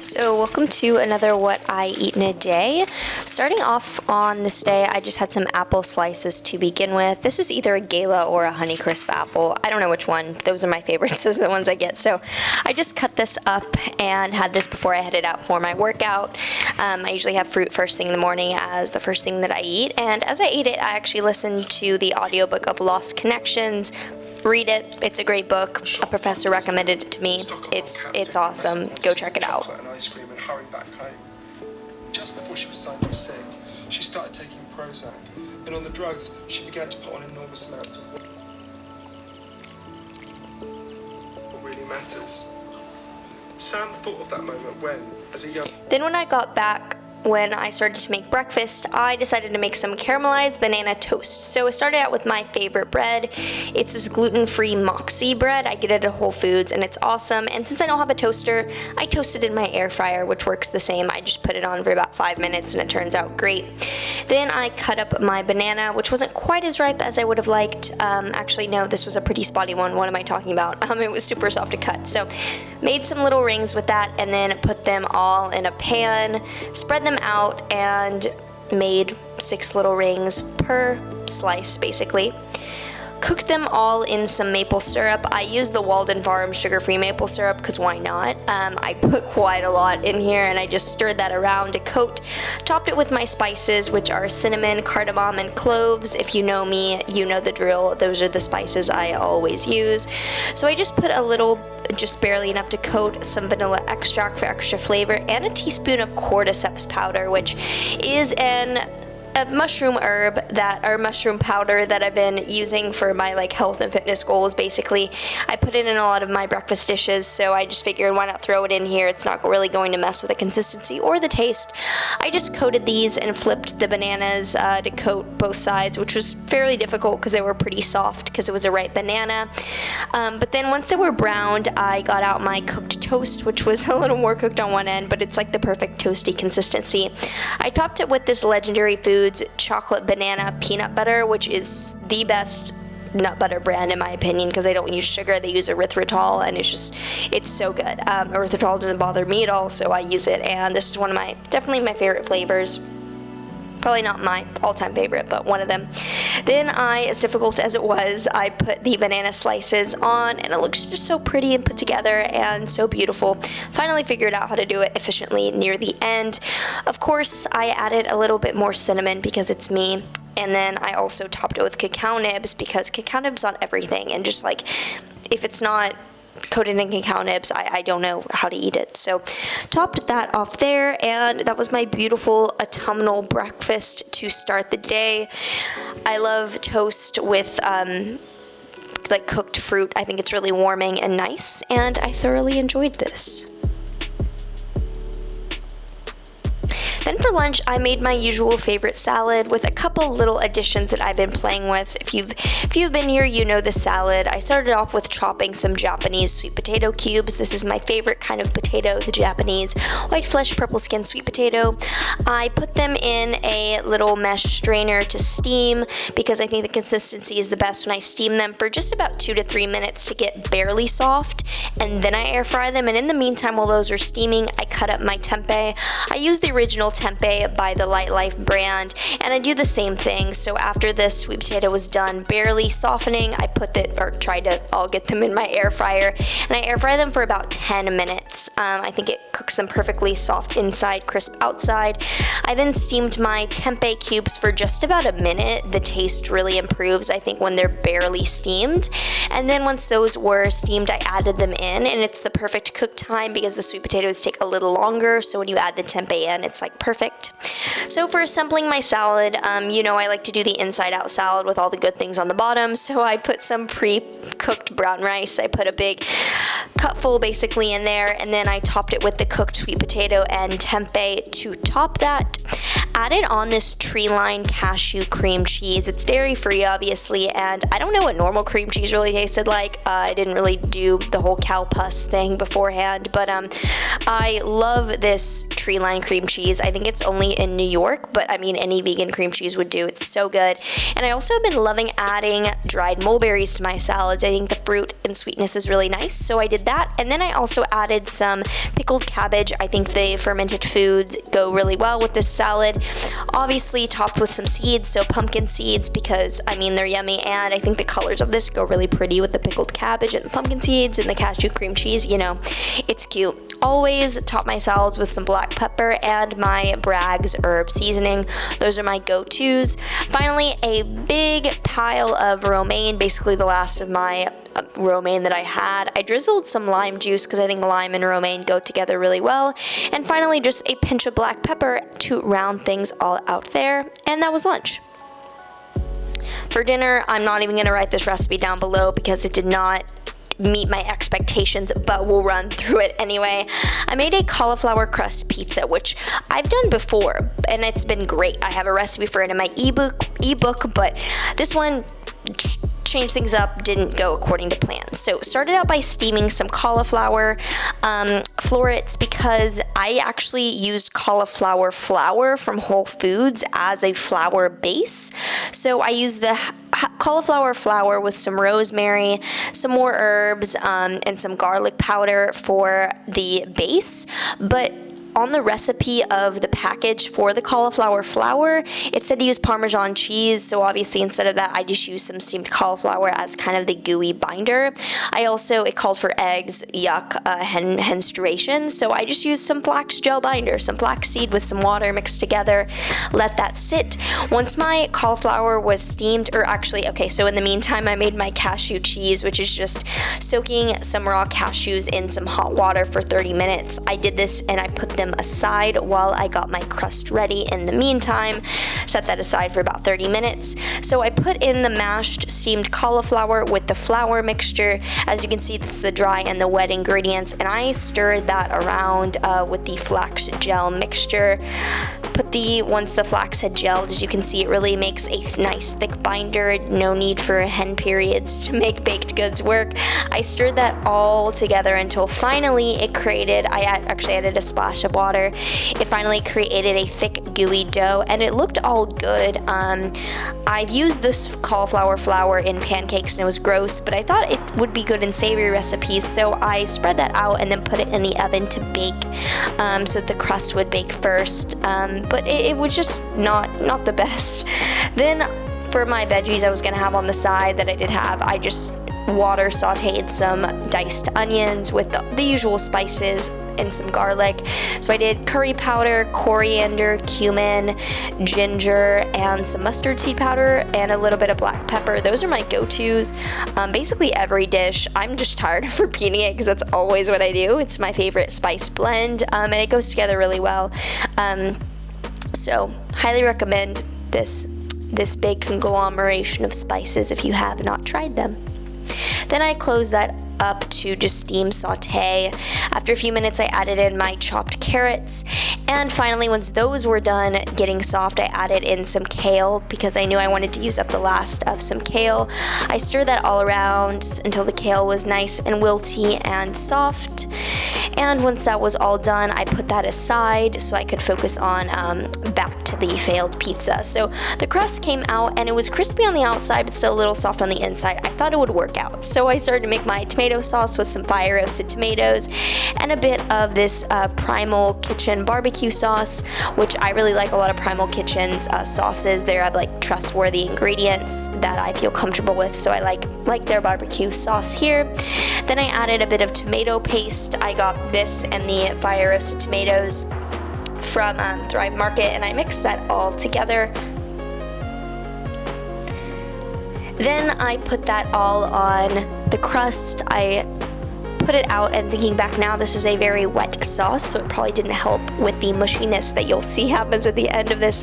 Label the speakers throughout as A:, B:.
A: So welcome to another What I Eat in a Day. Starting off on this day, I just had some apple slices to begin with. This is either a Gala or a Honeycrisp apple. I don't know which one. Those are my favorites. Those are the ones I get. So I just cut this up and had this before I headed out for my workout. I usually have fruit first thing in the morning as the first thing that I eat. And as I ate it, I actually listened to the audiobook of Lost Connections. Read it. It's a great book. A professor recommended it to me. It's awesome. Go check it out.
B: Ice cream and hurry back home. Just before she was signed off sick, she started taking Prozac. And on the drugs, she began to put on enormous amounts of what really matters. Sam thought of that moment
A: Then when I got back, when I started to make breakfast, I decided to make some caramelized banana toast. So I started out with my favorite bread. It's this gluten-free Moxie bread. I get it at Whole Foods and it's awesome. And since I don't have a toaster, I toast it in my air fryer, which works the same. I just put it on for about 5 minutes and it turns out great. Then I cut up my banana, which wasn't quite as ripe as I would have liked. Actually, no, this was a pretty spotty one. What am I talking about? It was super soft to cut. So made some little rings with that and then put them all in a pan, spread them out, and made 6 little rings per slice basically. Cooked them all in some maple syrup. I used the Walden Farms sugar-free maple syrup because why not? I put quite a lot in here and I just stirred that around to coat. Topped it with my spices, which are cinnamon, cardamom, and cloves. If you know me, you know the drill. Those are the spices I always use. So I just put a little, just barely enough to coat, some vanilla extract for extra flavor, and a teaspoon of cordyceps powder, which is a mushroom mushroom powder that I've been using for my health and fitness goals. Basically, I put it in a lot of my breakfast dishes, so I just figured why not throw it in here. It's not really going to mess with the consistency or the taste. I just coated these and flipped the bananas to coat both sides, which was fairly difficult because they were pretty soft because it was a ripe banana. But then once they were browned, I got out my cooked toast, which was a little more cooked on one end, but it's like the perfect toasty consistency. I topped it with this Legendary Foods chocolate banana peanut butter, which is the best nut butter brand in my opinion because they don't use sugar, they use erythritol, and it's so good. Erythritol doesn't bother me at all, so I use it, and this is one of definitely my favorite flavors. Probably not my all-time favorite, but one of them. Then as difficult as it was, I put the banana slices on, and it looks just so pretty and put together and so beautiful. Finally figured out how to do it efficiently near the end. Of course, I added a little bit more cinnamon because it's me. And then I also topped it with cacao nibs because cacao nibs on everything, and just if it's not coated in cacao nibs, I don't know how to eat it. So topped that off there, and that was my beautiful autumnal breakfast to start the day. I love toast with cooked fruit. I think it's really warming and nice, and I thoroughly enjoyed this. Then for lunch, I made my usual favorite salad with a couple little additions that I've been playing with. If you've been here, you know the salad. I started off with chopping some Japanese sweet potato cubes. This is my favorite kind of potato, the Japanese white flesh, purple skin sweet potato. I put them in a little mesh strainer to steam because I think the consistency is the best when I steam them for just about 2 to 3 minutes to get barely soft, and then I air fry them. And in the meantime, while those are steaming, I cut up my tempeh. I use the original tempeh by the Light Life brand, and I do the same thing. So after this sweet potato was done barely softening, I tried to all get them in my air fryer, and I air fry them for about 10 minutes. I think it cooks them perfectly soft inside, crisp outside. I then steamed my tempeh cubes for just about a minute. The taste really improves, I think, when they're barely steamed. And then once those were steamed, I added them in, and it's the perfect cook time because the sweet potatoes take a little longer, so when you add the tempeh in, it's perfect. So for assembling my salad, I like to do the inside out salad with all the good things on the bottom, so I put some pre-cooked brown rice. I put a big cupful basically in there, and then I topped it with the cooked sweet potato and tempeh to top that. Added on this tree-lined cashew cream cheese. It's dairy-free, obviously, and I don't know what normal cream cheese really tasted like. I didn't really do the whole cow pus thing beforehand, but I love this tree-lined cream cheese. I think it's only in New York, but I mean, any vegan cream cheese would do. It's so good. And I also have been loving adding dried mulberries to my salads. I think the fruit and sweetness is really nice, so I did that. And then I also added some pickled cabbage. I think the fermented foods go really well with this salad. Obviously topped with some seeds, so pumpkin seeds, because I mean, they're yummy, and I think the colors of this go really pretty with the pickled cabbage and the pumpkin seeds and the cashew cream cheese. You know, it's cute. Always top my salads with some black pepper and my Bragg's herb seasoning. Those are my go-tos. Finally, a big pile of romaine, basically the last of my romaine that I had. I drizzled some lime juice because I think lime and romaine go together really well. And finally, just a pinch of black pepper to round things all out there. And that was lunch. For dinner, I'm not even going to write this recipe down below because it did not meet my expectations, but we'll run through it anyway. I made a cauliflower crust pizza, which I've done before, and it's been great. I have a recipe for it in my ebook, but this one changed things up, didn't go according to plan. So started out by steaming some cauliflower florets, because I actually used cauliflower flour from Whole Foods as a flour base. So I used the cauliflower flour with some rosemary, some more herbs, and some garlic powder for the base. But on the recipe of the package for the cauliflower flour, it said to use Parmesan cheese, so obviously instead of that, I just used some steamed cauliflower as kind of the gooey binder. It called for eggs, yuck, menstruation, so I just used some flax gel binder, some flax seed with some water mixed together, let that sit. Once my cauliflower was steamed, so in the meantime, I made my cashew cheese, which is just soaking some raw cashews in some hot water for 30 minutes. I did this and I put them aside while I got my crust ready. In the meantime, set that aside for about 30 minutes. So I put in the mashed steamed cauliflower with the flour mixture. As you can see, that's the dry and the wet ingredients, and I stirred that around with the flax gel mixture. Once the flax had gelled, as you can see, it really makes a nice thick binder. No need for hen periods to make baked goods work. I stirred that all together until finally it created, I actually added a splash of water. It finally created a thick gooey dough, and it looked all good. I've used this cauliflower flour in pancakes and it was gross, but I thought it would be good in savory recipes, so I spread that out and then put it in the oven to bake, so that the crust would bake first. But it was just not the best. Then for my veggies I was gonna have on the side that I did have, I just water sauteed some diced onions with the usual spices and some garlic. So I did curry powder, coriander, cumin, ginger, and some mustard seed powder, and a little bit of black pepper. Those are my go-tos. Basically every dish. I'm just tired of repeating it because that's always what I do. It's my favorite spice blend, and it goes together really well. So highly recommend this big conglomeration of spices if you have not tried them. Then I closed that up to just steam saute. After a few minutes, I added in my chopped carrots, and finally, once those were done getting soft, I added in some kale because I knew I wanted to use up the last of some kale. I stirred that all around until the kale was nice and wilty and soft, and once that was all done, I put that aside so I could focus on back to the failed pizza. So the crust came out and it was crispy on the outside but still a little soft on the inside. I thought it would work out, so I started to make my tomato sauce with some fire roasted tomatoes and a bit of this Primal Kitchen barbecue sauce, which I really like. A lot of Primal Kitchen's sauces, they have like trustworthy ingredients that I feel comfortable with, so I like their barbecue sauce here. Then I added a bit of tomato paste. I got this and the fire roasted tomatoes from Thrive Market, and I mixed that all together. Then I put that all on the crust. I put it out, and thinking back now, this is a very wet sauce, so it probably didn't help with the mushiness that you'll see happens at the end of this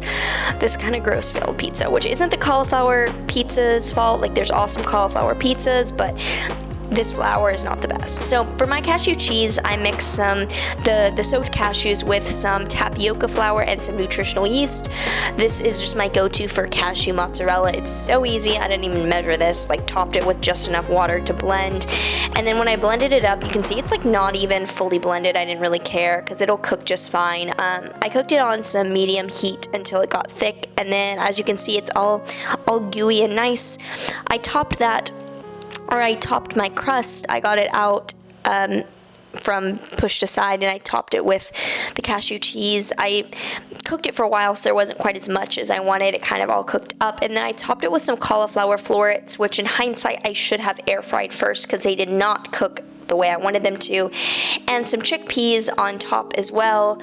A: kind of gross failed pizza, which isn't the cauliflower pizza's fault. Like, there's awesome cauliflower pizzas, but this flour is not the best. So for my cashew cheese, I mix some the soaked cashews with some tapioca flour and some nutritional yeast. This is just my go-to for cashew mozzarella. It's so easy. I didn't even measure this, like topped it with just enough water to blend. And then when I blended it up, you can see it's like not even fully blended. I didn't really care because it'll cook just fine. I cooked it on some medium heat until it got thick, and then as you can see, it's all gooey and nice. I topped my crust. I got it out from pushed aside, and I topped it with the cashew cheese. I cooked it for a while, so there wasn't quite as much as I wanted. It kind of all cooked up, and then I topped it with some cauliflower florets, which in hindsight I should have air fried first because they did not cook the way I wanted them to, and some chickpeas on top as well,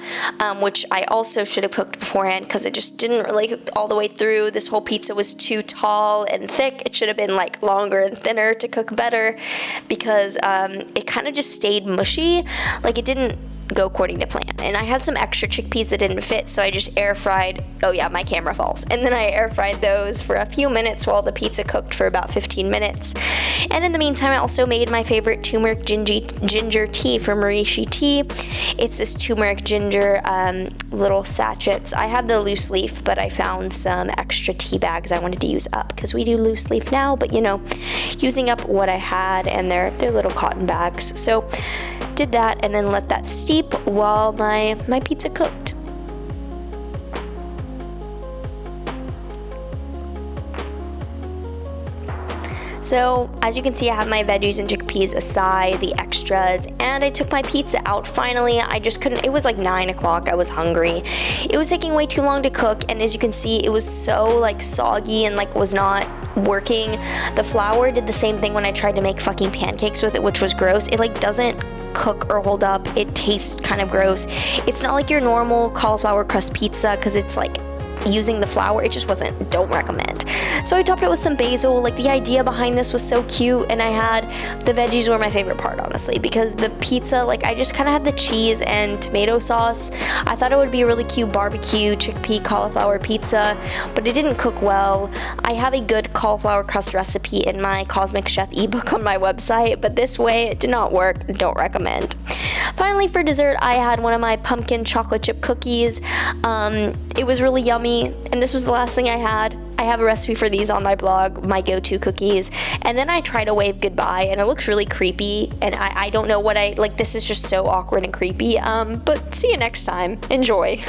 A: which I also should have cooked beforehand because it just didn't really cook all the way through. This whole pizza was too tall and thick. It should have been like longer and thinner to cook better because it kind of just stayed mushy. Like it didn't go according to plan. And I had some extra chickpeas that didn't fit, so I just air fried. Oh yeah, my camera falls. And then I air fried those for a few minutes while the pizza cooked for about 15 minutes. And in the meantime, I also made my favorite turmeric ginger tea from Marishi Tea. It's this turmeric ginger little sachets. I have the loose leaf, but I found some extra tea bags I wanted to use up because we do loose leaf now, but you know, using up what I had, and they're little cotton bags. So did that and then let that steep while my pizza cooked. So as you can see, I have my veggies and chickpeas aside, the extras, and I took my pizza out finally. I just couldn't, it was like 9 o'clock, I was hungry. It was taking way too long to cook, and as you can see, it was so like soggy and like was not working. The flour did the same thing when I tried to make fucking pancakes with it, which was gross. It like doesn't cook or hold up. It tastes kind of gross. It's not like your normal cauliflower crust pizza because it's like using the flour. It just wasn't, don't recommend. So I topped it with some basil. Like the idea behind this was so cute, and I had, the veggies were my favorite part honestly, because the pizza, like I just kind of had the cheese and tomato sauce. I thought it would be a really cute barbecue chickpea cauliflower pizza, but it didn't cook well. I have a good cauliflower crust recipe in my Cosmic Chef ebook on my website, but this way it did not work. Don't recommend. Finally, for dessert, I had one of my pumpkin chocolate chip cookies. It was really yummy, and this was the last thing I had. I have a recipe for these on my blog, my go-to cookies. And then I try to wave goodbye, and it looks really creepy, and I don't know what this is just so awkward and creepy. But see you next time. Enjoy.